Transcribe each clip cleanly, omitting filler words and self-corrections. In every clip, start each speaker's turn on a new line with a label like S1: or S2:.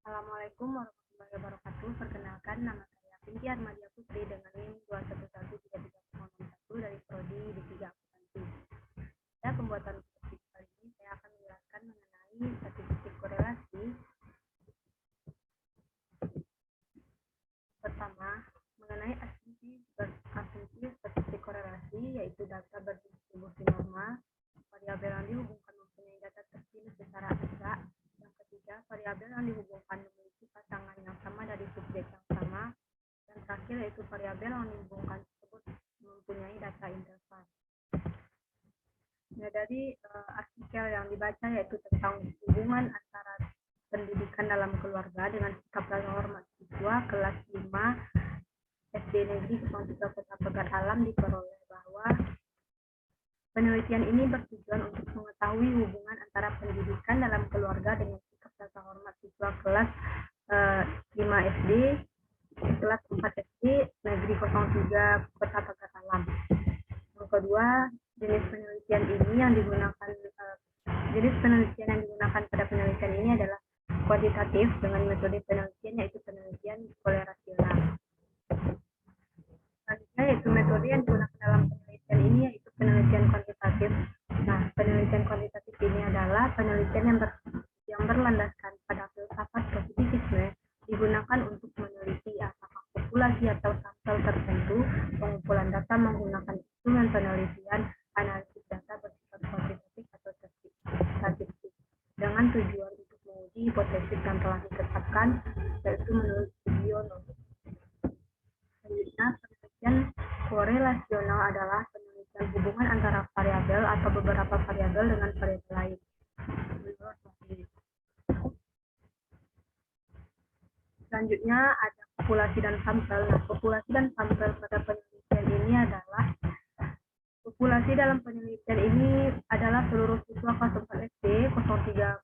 S1: Assalamualaikum warahmatullahi wabarakatuh. Perkenalkan, nama saya Pinky Armadia Putri dengan NIM 2113361 dari Prodi D3 Akuntansi. Pada pembuatan statistik kali ini, saya akan menjelaskan mengenai statistik korelasi. Pertama, mengenai asumsi statistik korelasi, yaitu data berdistribusi normal, variabel yang dihubungkan mempunyai data terpilih secara acak. Yang ketiga, variabel yang dihubungkan memiliki pasangan yang sama dari subjek yang sama. Dan terakhir, yaitu variabel yang dihubungkan tersebut mempunyai data interval. Nah, dari artikel yang dibaca yaitu tentang hubungan antara pendidikan dalam keluarga dengan sikap rasa hormat siswa kelas 5 SD Negeri 03 Kota Pegat Alam, diperoleh bahwa penelitian ini bertujuan untuk mengetahui hubungan antara pendidikan dalam keluarga dengan sikap rasa hormat siswa kelas 5 SD, kelas 4 SD Negeri 03 Kota Pegat Alam. Yang kedua, jenis penelitian yang digunakan pada penelitian ini adalah kuantitatif dengan metode penelitian yaitu penelitian korelasional. Selanjutnya yaitu metode yang digunakan dalam penelitian ini yaitu penelitian kuantitatif. Nah, penelitian kuantitatif ini adalah penelitian yang berlandaskan pada filsafat positivisme, digunakan untuk meneliti apakah populasi atau sampel tertentu. Pengumpulan data menggunakan instrumen penelitian analisis data bersifat kuantitatif atau statistik dengan tujuan untuk menguji hipotesis yang telah ditetapkan, yaitu menurut Sugiono. Selanjutnya, penelitian korelasional adalah penelitian hubungan antara variabel atau beberapa variabel dengan variabel lain. Selanjutnya ada populasi dan sampel. Nah, populasi dan sampel pada penelitian ini adalah populasi dalam penelitian ini adalah seluruh siswa kelas 4 SD 03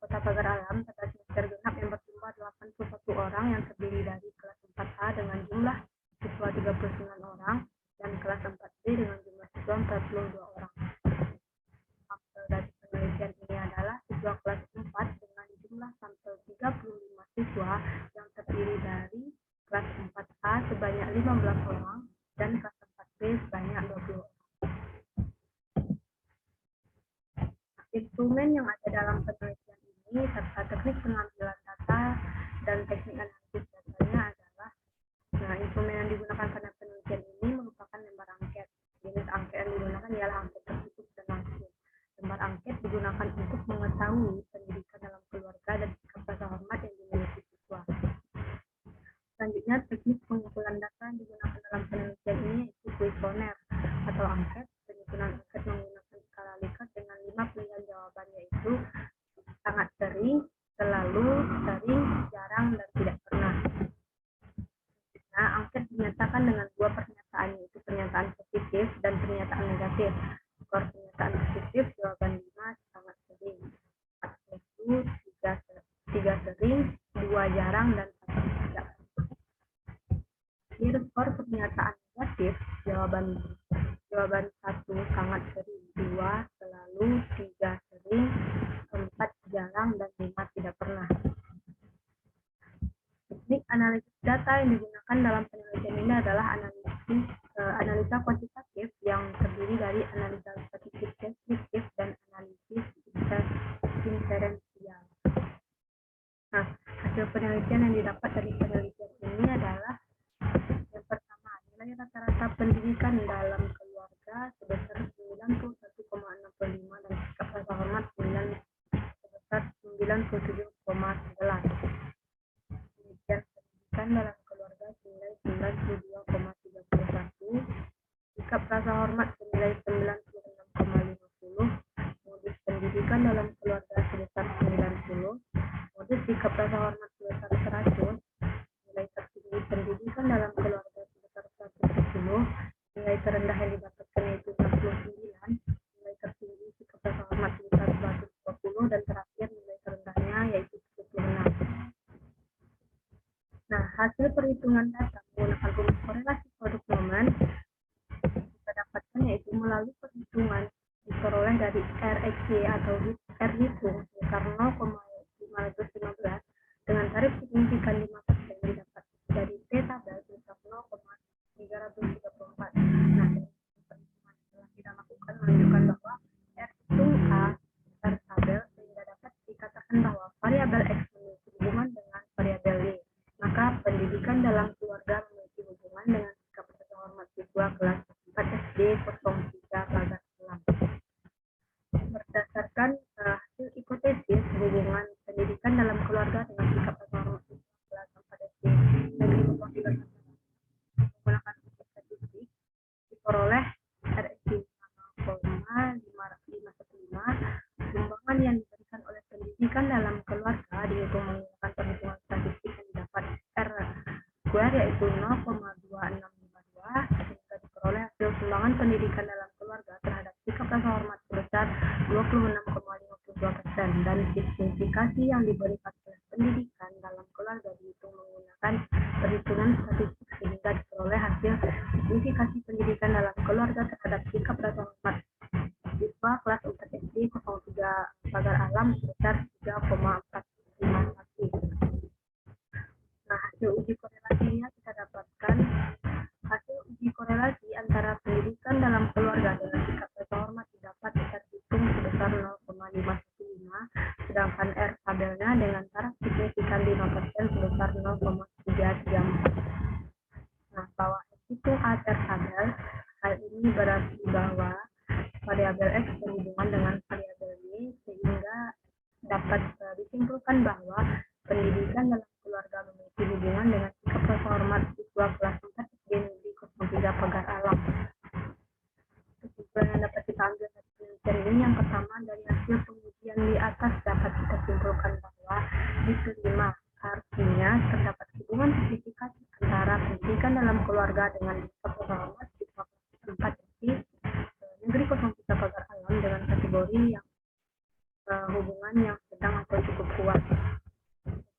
S1: Kota Pagar Alam pada semester genap yang berjumlah 81 orang yang terdiri dari kelas 4A dengan jumlah siswa 39 orang dan kelas 4B dengan jumlah siswa 42 orang. Sampel dari penelitian ini adalah siswa kelas 4 dengan jumlah sampel 35 siswa yang terdiri dari kelas 4A sebanyak 15 orang dan kelas 4B sebanyak 20 orang. Instrumen yang ada dalam penelitian ini serta teknik pengambilan data dan teknik analisis datanya adalah, instrumen yang digunakan pada penelitian ini merupakan lembar angket. Jenis angket yang digunakan ialah angket tertutup dan langsung. Lembar angket digunakan untuk mengetahui pendidikan dalam keluarga dan sikap rasa hormat yang dimiliki siswa. Selanjutnya, teknik pengumpulan data yang digunakan dalam penelitian ini yaitu kuesioner atau angket. Penyusunan angket menggunakan skala Likert dengan 5 pilihan jawaban, yaitu sangat sering, selalu, sering, jarang, dan tidak pernah. Nah, angket dinyatakan dengan dua pernyataan, yaitu pernyataan positif dan pernyataan negatif. Skor pernyataan positif jawaban 5 sangat sering, 4 selalu, 3 sering, 2 jarang, dan 1 tidak. Jadi skor pernyataan negatif jawaban 1 sangat sering, 2 selalu, 3 sering, 4 jarang, dan 5 tidak pernah. Teknik analisis data yang digunakan dalam penelitian ini adalah analisa kuantitatif yang terdiri dari analisa statistik deskriptif dan analisis inferensial. Nah, hasil penelitian yang didapat dari penelitian ini adalah yang pertama, nilai rata-rata pendidikan dalam keluarga sebesar 91,65 dan sikap rasa hormat sebesar 97,11. Kemudian pendidikan dalam keluarga senilai 92,31, sikap rasa hormat senilai 96,50, modus pendidikan dalam keluarga sebesar 90, modus sikap rasa hormat sebesar 100, nilai tertinggi pendidikan dalam keluarga sebesar 110, nilai terendah yang didapatkan yaitu 69, nilai tertinggi sikap rasa hormat sebesar 120, dan terakhir nilai terendahnya yaitu 76. Nah, hasil perhitungan data menggunakan rumus korelasi produk momen kita dapatkan yaitu melalui perhitungan diperoleh dari RXY atau R hitung sebesar 0,515 dengan tarif signifikan SD03 Pagar Alam. Berdasarkan hasil hipotesis hubungan pendidikan dalam keluarga dengan sikap atau hormat kelas 4 SD Negeri 03 menggunakan uji statistik diperoleh RSD 5,515. Sumbangan yang diberikan oleh pendidikan dalam keluarga dihitung menggunakan perhitungan statistik yang didapat R square yaitu 0,2652 sehingga diperoleh hasil sumbangan pendidikan dalam keluarga terhadap sikap rasa hormat sebesar 26,52% dan signifikasi yang diberikan oleh pendidikan dalam keluarga dihitung menggunakan perhitungan statistik sehingga diperoleh hasil signifikasi pendidikan dalam keluarga terhadap sikap rasa hormat siswa kelas 4 SD 03 Pagar Alam sebesar 3,451. Nah, hasil uji korelasinya kita dapatkan hasil uji korelasi antara pendidikan dalam keluarga dengan sikap rasa hormat didapat terhitung sebesar 0,515, sedangkan R tabelnya dengan taraf signifikan 5% sebesar 0,334. Nah, bahwa hitung R tabel, hal ini berarti bahwa variabel X berhubungan dengan variabel Y sehingga dapat disimpulkan bahwa pendidikan dalam keluarga memiliki hubungan dengan sikap rasa hormat siswa kelas 4 SD Negeri 03 Pagar Alam. Kesimpulan yang dapat kita ambil dari penelitian ini yang pertama dari hasil pengujian di atas dapat kita simpulkan bahwa diterima artinya terdapat hubungan signifikasi antara pendidikan dalam keluarga dengan sikap rasa hormat siswa kelas 4 SD Negeri 03 Pagar Alam dengan kategori yang hubungan yang sedang atau cukup kuat.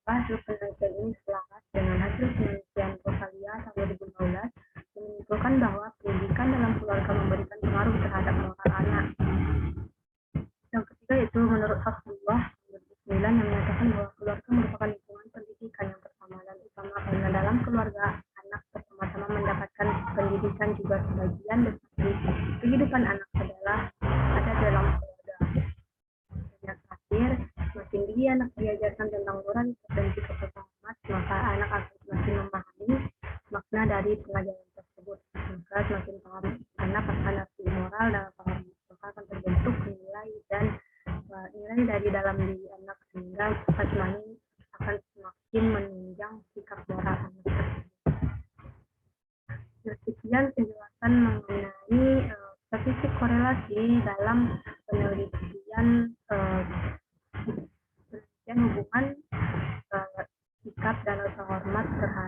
S1: Hasil penelitian ini selaras dengan hasil penelitian Rosalia tahun 2012 yang menyimpulkan bahwa pendidikan dalam keluarga memberikan pengaruh terhadap moral anak. Yang ketiga yaitu menurut Rasulullah 2009 yang menyatakan bahwa keluarga merupakan lingkungan pendidikan yang pertama dan utama karena dalam keluarga anak bersama-sama mendapatkan pendidikan juga sebagian besar kehidupan anak adalah ada dalam keluarga. Yang terakhir, semakin dia anak diajarkan tentang moral dan sikap rasa hormat, maka anak akan semakin memahami makna dari pengajaran tersebut. Maka semakin paham anak akan arti moral dan maka akan terbentuk nilai dari dalam diri anak sehingga akan semakin menunjang sikap moral anak tersebut. Sekian penjelasan mengenai statistik korelasi dalam penelitian hubungan sikap dan rasa hormat terhadap